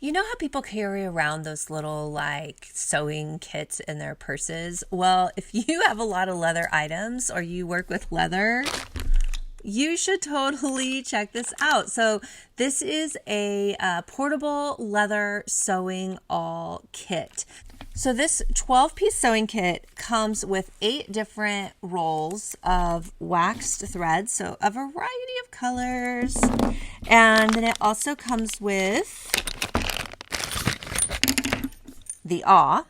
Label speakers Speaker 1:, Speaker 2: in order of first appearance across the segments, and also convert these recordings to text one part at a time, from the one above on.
Speaker 1: You know how people carry around those little like sewing kits in their purses? Well, if you have a lot of leather items or you work with leather, you should totally check this out. So this is a portable leather sewing all kit. So this 12-piece sewing kit comes with 8 different rolls of waxed threads, so a variety of colors. And then it also comes with the awl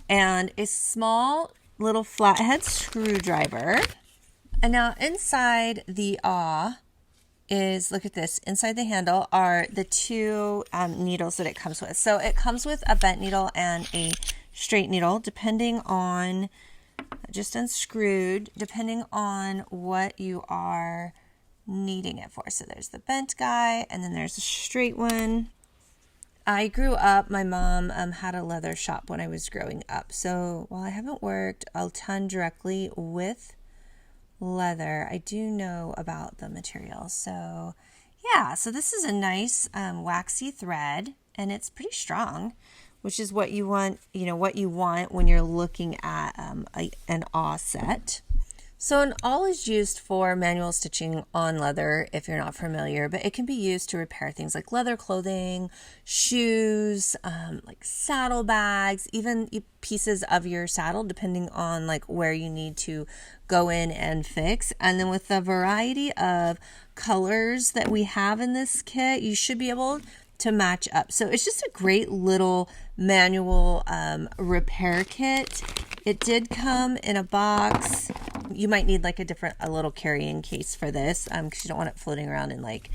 Speaker 1: and a small little flathead screwdriver. And now inside the awl is, look at this, inside the handle are the 2 needles that it comes with. So it comes with a bent needle and a straight needle, depending on, just unscrewed, depending on what you are needing it for. So there's the bent guy, and then there's a straight one. I grew up, my mom had a leather shop when I was growing up. So while I haven't worked a ton directly with leather, I do know about the material. So yeah, so this is a nice waxy thread, and it's pretty strong, which is what you want, what you want when you're looking at an awl set. So an awl is used for manual stitching on leather if you're not familiar, but it can be used to repair things like leather clothing, shoes, like saddlebags, even pieces of your saddle, depending on like where you need to go in and fix. And then with the variety of colors that we have in this kit, you should be able to match up. So it's just a great little manual repair kit. It did come in a box. You might need like a little carrying case for this because you don't want it floating around in like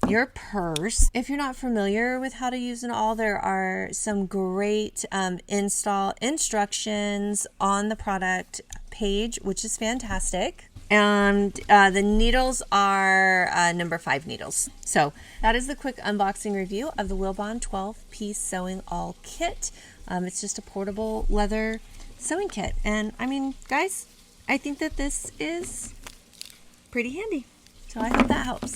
Speaker 1: your purse. If you're not familiar with how to use an awl, there are some great install instructions on the product page, which is fantastic. And the needles are number 5 needles. So that is the quick unboxing review of the WILLBOND 12-piece sewing all kit. It's just a portable leather sewing kit. And I mean, guys, I think that this is pretty handy. So I hope that helps.